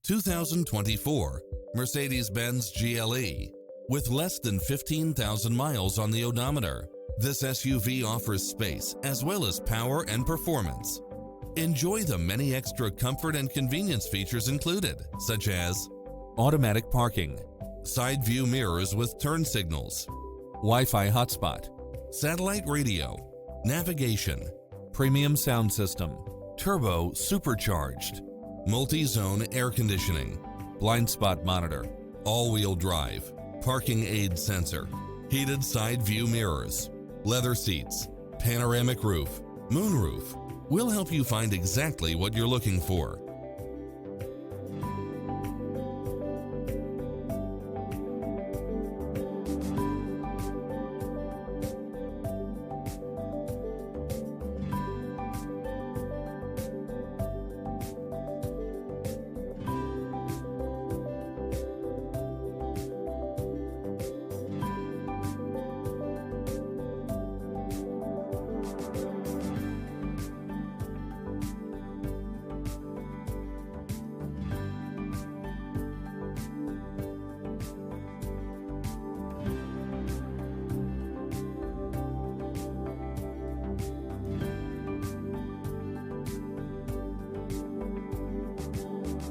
2024 Mercedes-Benz GLE. With less than 15,000 miles on the odometer, this SUV offers space as well as power and performance. Enjoy the many extra comfort and convenience features included, such as automatic parking, side view mirrors with turn signals, Wi-Fi hotspot, satellite radio, navigation, premium sound system, turbo supercharged, multi-zone air conditioning, blind spot monitor, all-wheel drive, parking aid sensor, heated side view mirrors, leather seats, panoramic roof, moonroof. We'll help you find exactly what you're looking for.